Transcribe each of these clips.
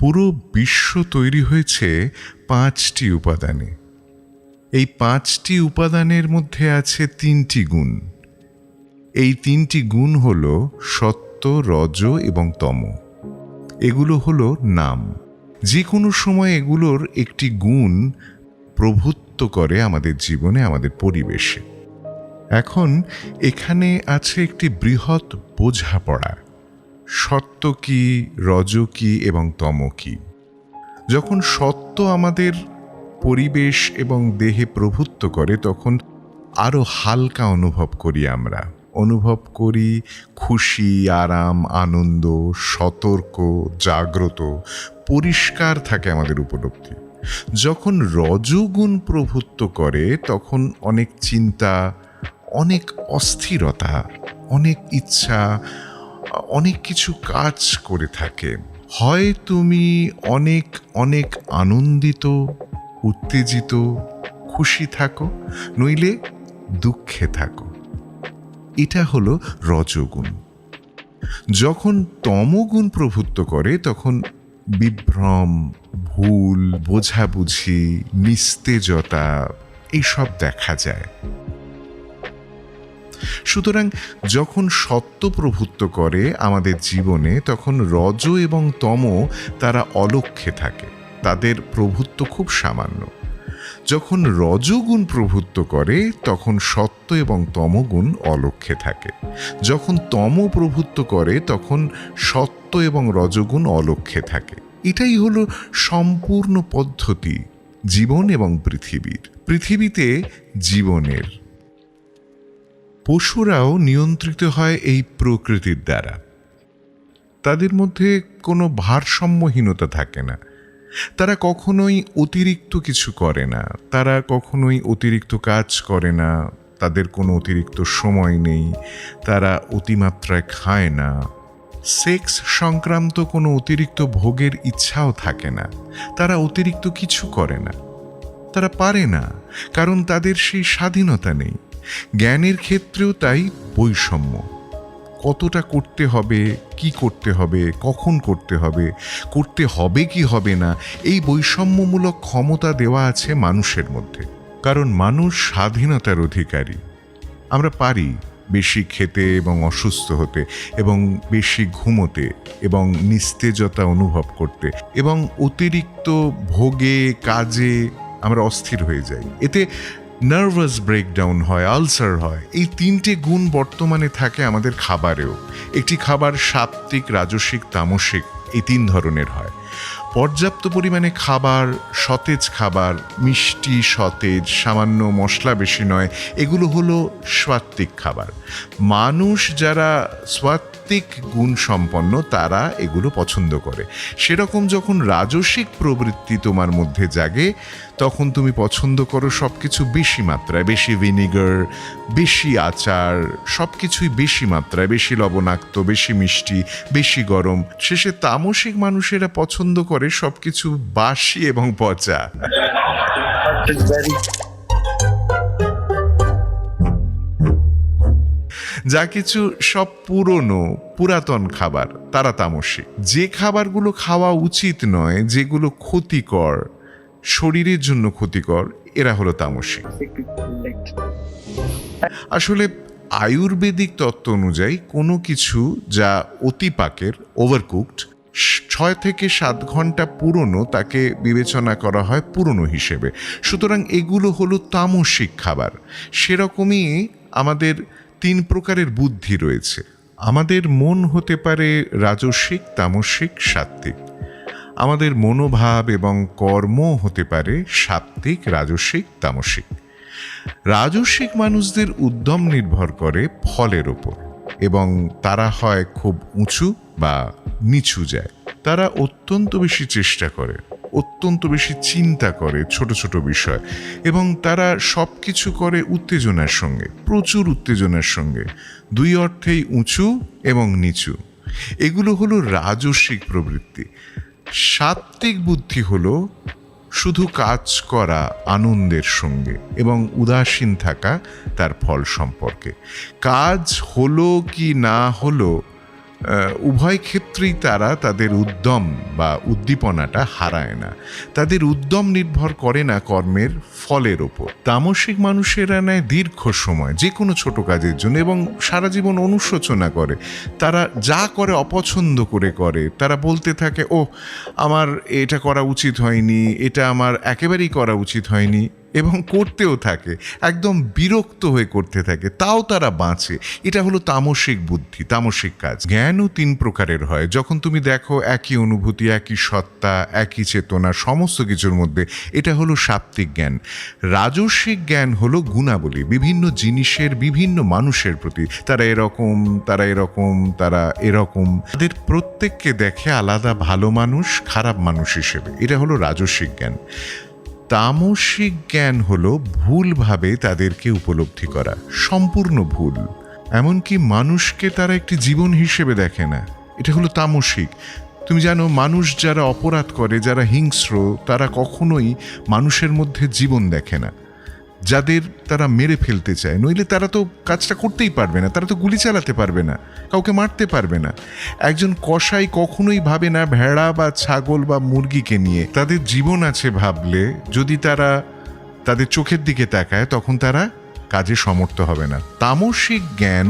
পুরো বিশ্ব তৈরি হয়েছে 5টি উপাদানে। এই 5টি উপাদানের মধ্যে আছে 3টি গুণ। এই 3টি গুণ হল সত্ত্ব, রজ এবং তম। এগুলো হলো নাম। যে কোনো সময় এগুলোর একটি গুণ প্রভুত্ব করে আমাদের জীবনে, আমাদের পরিবেশে। এখন এখানে আছে একটি বৃহৎ বোঝাপড়া। সত্ত্ব কি, রজ কি এবং তম কি। যখন সত্ত্ব আমাদের পরিবেশ এবং দেহে প্রভুত্ব করে তখন আরো হালকা অনুভব করি। আমরা অনুভব করি খুশি, আরাম, আনন্দ, সতর্ক, জাগ্রত, পরিষ্কার থাকে আমাদের উপলব্ধি। যখন রজগুণ প্রভুত্ব করে তখন অনেক চিন্তা, অনেক অস্থিরতা, অনেক ইচ্ছা, অনেক কিছু কাজ করে থাকে। হয় তুমি অনেক অনেক আনন্দিত, উত্তেজিত, খুশি থাকো, নইলে দুঃখে থাকো। এটা হলো রজগুণ। যখন তমগুণ প্রভুত্ব করে তখন বিভ্রম, ভুল বোঝাবুঝি, নিস্তেজতা এইসব দেখা যায়। সুতরাং যখন সত্ত্ব প্রভুত্ব করে আমাদের জীবনে তখন রজ এবং তম তারা অলক্ষ্যে থাকে, তাদের প্রভুত্ব খুব সামান্য। যখন রজগুণ প্রভুত্ব করে তখন সত্ত্ব এবং তমগুণ অলক্ষ্যে থাকে। যখন তম প্রভুত্ব করে তখন সত্ত্ব এবং রজগুণ অলক্ষ্যে থাকে। এটাই হলো সম্পূর্ণ পদ্ধতি জীবন এবং পৃথিবীতে জীবনের। পশুরাও নিয়ন্ত্রিত হয় এই প্রকৃতির দ্বারা। তাদের মধ্যে কোনো ভারসাম্যহীনতা থাকে না। তারা কখনোই অতিরিক্ত কিছু করে না, তারা কখনোই অতিরিক্ত কাজ করে না, তাদের কোনো অতিরিক্ত সময় নেই, তারা অতিমাত্রায় খায় না, সেক্স সংক্রান্ত কোনো অতিরিক্ত ভোগের ইচ্ছাও থাকে না। তারা অতিরিক্ত কিছু করে না, তারা পারে না, কারণ তাদের সেই স্বাধীনতা নেই। জ্ঞানের ক্ষেত্রেও তাই বৈষম্য। কতটা করতে হবে, কি করতে হবে, কখন করতে হবে কি হবে না, এই বৈষম্যমূলক ক্ষমতা দেওয়া আছে মানুষের মধ্যে। কারণ মানুষ স্বাধীনতার অধিকারী। আমরা পারি বেশি খেতে এবং অসুস্থ হতে, এবং বেশি ঘুমোতে এবং নিস্তেজতা অনুভব করতে, এবং অতিরিক্ত ভোগে, কাজে আমরা অস্থির হয়ে যাই। এতে নার্ভাস ব্রেকডাউন হয়, আলসার হয়। এই 3টে গুণ বর্তমানে থাকে আমাদের খাবারেও। একটি খাবার সাত্ত্বিক, রাজসিক, তামসিক, এই 3 ধরনের হয়। পর্যাপ্ত পরিমাণে খাবার, সতেজ খাবার, মিষ্টি, সতেজ, সামান্য মশলা বেশি নয়, এগুলো হলো সাত্ত্বিক খাবার। মানুষ যারা সাত্ত্বিক গুণ সম্পন্ন তারা এগুলো পছন্দ করে। সেরকম যখন রাজসিক প্রবৃত্তি তোমার মধ্যে জাগে তখন তুমি পছন্দ করো সবকিছু বেশি মাত্রায়, বেশি ভিনিগার, বেশি আচার, সবকিছুই বেশি মাত্রায়, বেশি লবণাক্ত, বেশি মিষ্টি, বেশি গরম। শেষে তামসিক মানুষেরা পছন্দ করে সবকিছু বাসি এবং পচা। যা কিছু সব পুরাতন খাবার, তারা তামসিক। যে খাবারগুলো খাওয়া উচিত নয়, যেগুলো ক্ষতিকর, শরীরের জন্য ক্ষতিকর, এরা হলো তামসিক। আসলে আয়ুর্বেদিক তত্ত্ব অনুযায়ী কোনো কিছু যা অতিপাকের, ওভারকুকড, 6 থেকে 7 ঘন্টা পুরনো তাকে বিবেচনা করা হয় পুরনো হিসেবে। সুতরাং এগুলো হলো তামসিক খাবার। সেরকমই আমাদের 3 প্রকারের বুদ্ধি রয়েছে। আমাদের মন হতে পারে রাজসিক, তামসিক, সাত্ত্বিক। আমাদের মনোভাব এবং কর্ম হতে পারে সাত্ত্বিক, রাজসিক, তামসিক। রাজসিক মানুষদের উদ্যম নির্ভর করে ফলের ওপর, এবং তারা হয় খুব উঁচু বা নিচু যায়। তারা অত্যন্ত বেশি চেষ্টা করে, অত্যন্ত বেশি চিন্তা করে ছোট ছোট বিষয়, এবং তারা সব কিছু করে উত্তেজনার সঙ্গে, প্রচুর উত্তেজনার সঙ্গে। 2 অর্থেই উঁচু এবং নিচু। এগুলো হলো রাজসিক প্রবৃত্তি। সাত্ত্বিক বুদ্ধি হলো শুধু কাজ করা আনন্দের সঙ্গে এবং উদাসীন থাকা তার ফল সম্পর্কে। কাজ হলো কি না হলো উভয় ক্ষেত্রেই তারা তাদের উদ্যম বা উদ্দীপনাটা হারায় না। তাদের উদ্যম নির্ভর করে না কর্মের ফলের ওপর। তামসিক মানুষেরা নেয় দীর্ঘ সময় যে কোনো ছোট কাজের জন্য এবং সারা জীবন অনুশোচনা করে। তারা যা করে অপছন্দ করে তারা বলতে থাকে, ও আমার এটা করা উচিত হয়নি, এটা আমার একেবারেই করা উচিত হয়নি, এবং করতেও থাকে, একদম বিরক্ত হয়ে করতে থাকে, তাও তারা বাঁচে। এটা হলো তামসিক বুদ্ধি, তামসিক কাজ। জ্ঞানও 3 প্রকারের হয়। যখন তুমি দেখো একই অনুভূতি, একই সত্তা, একই চেতনা সমস্ত কিছুর মধ্যে, এটা হলো সাত্ত্বিক জ্ঞান। রাজসিক জ্ঞান হলো গুণাবলী, বিভিন্ন জিনিসের, বিভিন্ন মানুষের প্রতি, তারা এরকম, তারা এরকম, তারা এরকম, তাদের প্রত্যেককে দেখে আলাদা ভালো মানুষ, খারাপ মানুষ হিসেবে। এটা হলো রাজসিক জ্ঞান। তামসিক জ্ঞান হলো ভুলভাবে তাদেরকে উপলব্ধি করা, সম্পূর্ণ ভুল। এমনকি মানুষকে তারা একটি জীবন হিসেবে দেখে না। এটা হলো তামসিক। তুমি জানো, মানুষ যারা অপরাধ করে, যারা হিংস্র, তারা কখনোই মানুষের মধ্যে জীবন দেখে না। যাদের তারা মেরে ফেলতে চায়, নইলে তারা তো কাজটা করতেই পারবে না, তারা তো গুলি চালাতে পারবে না, কাউকে মারতে পারবে না। একজন কসাই কখনোই ভাবে না ভেড়া বা ছাগল বা মুরগিকে নিয়ে তাদের জীবন আছে ভাবলে, যদি তারা তাদের চোখের দিকে তাকায় তখন তারা কাজে সমর্থ হবে না। তামসিক জ্ঞান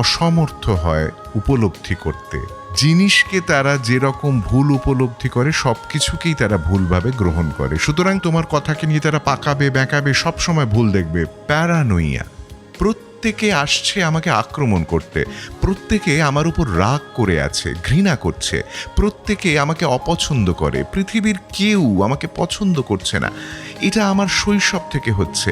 অসমর্থ হয় উপলব্ধি করতে। জিনিসকে তারা যেরকম ভুল উপলব্ধি করে সব কিছুকেই তারা ভুলভাবে গ্রহণ করে। সুতরাং তোমার কথাকে নিয়ে তারা পাকাবে, বেঁকাবে, সবসময় ভুল দেখবে। প্যারানোইয়া। প্রত্যেকে আসছে আমাকে আক্রমণ করতে, প্রত্যেকে আমার উপর রাগ করে আছে, ঘৃণা করছে, প্রত্যেকে আমাকে অপছন্দ করে, পৃথিবীর কেউ আমাকে পছন্দ করছে না। এটা আমার শৈশব থেকে হচ্ছে।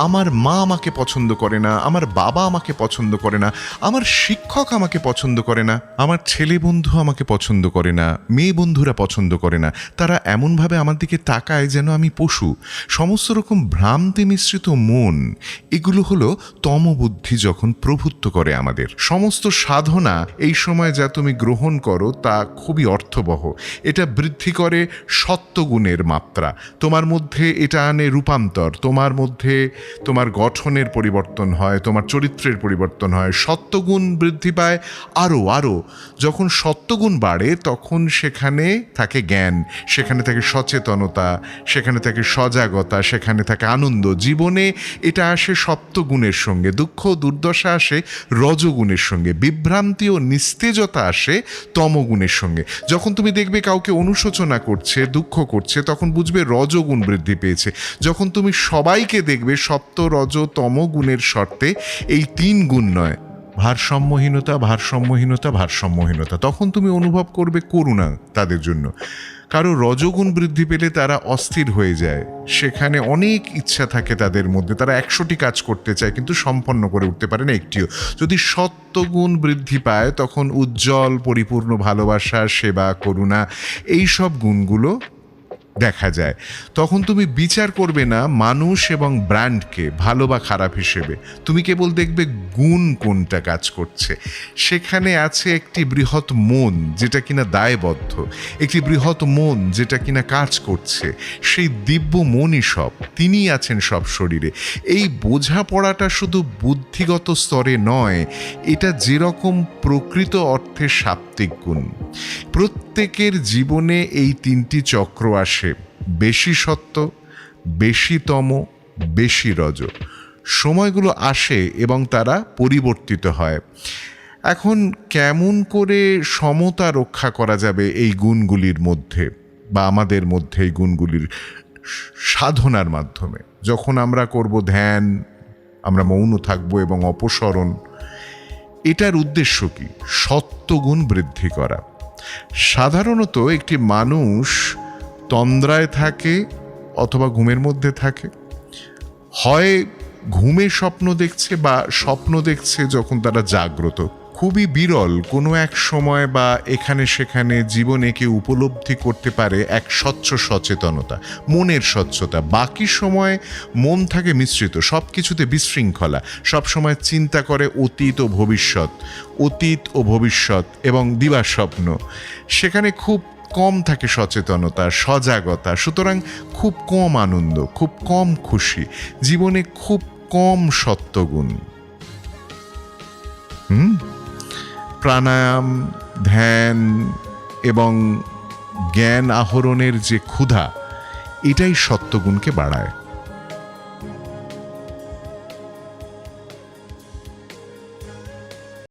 আমার মা আমাকে পছন্দ করে না, আমার বাবা আমাকে পছন্দ করে না, আমার শিক্ষক আমাকে পছন্দ করে না, আমার ছেলে বন্ধু আমাকে পছন্দ করে না, মেয়ে বন্ধুরা পছন্দ করে না। তারা এমনভাবে আমার দিকে তাকায় যেন আমি পশু। সমস্ত রকম ভ্রান্তি মিশ্রিত মন, এগুলো হলো তমবুদ্ধি যখন প্রভুত্ব করে আমাদের। সমস্ত সাধনা এই সময় যা তুমি গ্রহণ করো তা খুবই অর্থবহ। এটা বৃদ্ধি করে সত্ত্বগুণের মাত্রা, তোমার মধ্যে এটা আনে রূপান্তর, তোমার মধ্যে তোমার গঠনের পরিবর্তন হয়, তোমার চরিত্রের পরিবর্তন হয়, সত্ত্বগুণ বৃদ্ধি পায় আরও। যখন সত্ত্বগুণ বাড়ে তখন সেখানে থাকে জ্ঞান, সেখানে থাকে সচেতনতা, সেখানে থাকে সজাগতা, সেখানে থাকে আনন্দ। জীবনে এটা আসে সপ্তগুণের সঙ্গে, দুঃখ দুর্দশা আসে রজগুণের সঙ্গে, বিভ্রান্তি ও নিস্তেজতা আসে তমগুণের সঙ্গে। যখন তুমি দেখবে কাউকে অনুশোচনা করছে, দুঃখ করছে, তখন বুঝবে রজগুণ বৃদ্ধি পেয়েছে। যখন তুমি সবাইকে দেখবে সপ্ত রজ তম গুণের শর্তে, এই 3 গুণ নয়, ভারসাম্যহীনতা, তখন তুমি অনুভব করবে করুণা তাদের জন্য। কারো রজগুণ বৃদ্ধি পেলে তারা অস্থির হয়ে যায়, সেখানে অনেক ইচ্ছা থাকে তাদের মধ্যে, তারা 100টি কাজ করতে চায় কিন্তু সম্পন্ন করে উঠতে পারে না একটিও। যদি সত্ত্বগুণ বৃদ্ধি পায় তখন উজ্জ্বল, পরিপূর্ণ ভালোবাসা, সেবা, করুণা, এই সব গুণগুলো দেখা যায়। তখন তুমি বিচার করবে না মানুষ এবং ব্র্যান্ডকে ভালো বা খারাপ হিসেবে, তুমি কেবল দেখবে গুণ কোনটা কাজ করছে। সেখানে আছে একটি বৃহৎ মন যেটা কিনা দায়বদ্ধ, একটি বৃহৎ মন যেটা কিনা কাজ করছে। সেই দিব্য মনই সব, তিনিই আছেন সব শরীরে। এই বোঝাপড়াটা শুধু বুদ্ধিগত স্তরে নয়, এটা যেরকম প্রকৃত অর্থে সাত্ত্বিক গুণ। প্রত্যেকের জীবনে এই 3টি চক্র আসে, বেশি সত্য, বেশি তম, বেশি রজ। সময়গুলো আসে এবং তারা পরিবর্তিত হয়। এখন কেমন করে সমতা রক্ষা করা যাবে এই গুণগুলির মধ্যে বা আমাদের মধ্যে এই গুণগুলির সাধনার মাধ্যমে? যখন আমরা করব ধ্যান, আমরা মৌন থাকবো এবং অপসরণ, এটার উদ্দেশ্য কি? সত্ত্বগুণ বৃদ্ধি করা। সাধারণত একটি মানুষ তন্দ্রায় থাকে অথবা ঘুমের মধ্যে থাকে, হয় ঘুমে স্বপ্ন দেখছে বা স্বপ্ন দেখছে যখন তারা জাগ্রত। খুবই বিরল কোনো এক সময় বা এখানে সেখানে জীবনে কেউ উপলব্ধি করতে পারে এক স্বচ্ছ সচেতনতা, মনের স্বচ্ছতা। বাকি সময় মন থাকে মিশ্রিত, সব কিছুতে বিশৃঙ্খলা, সবসময় চিন্তা করে অতীত ও ভবিষ্যৎ এবং দিবাস্বপ্ন। সেখানে খুব কম থাকে সচেতনতা, সজাগতা। সুতরাং খুব কম আনন্দ, খুব কম খুশি, জীবনে খুব কম সত্ত্বগুণ। প্রাণায়াম, ধ্যান এবং জ্ঞান আহরণের যে ক্ষুধা, এটাই সত্ত্বগুণকে বাড়ায়।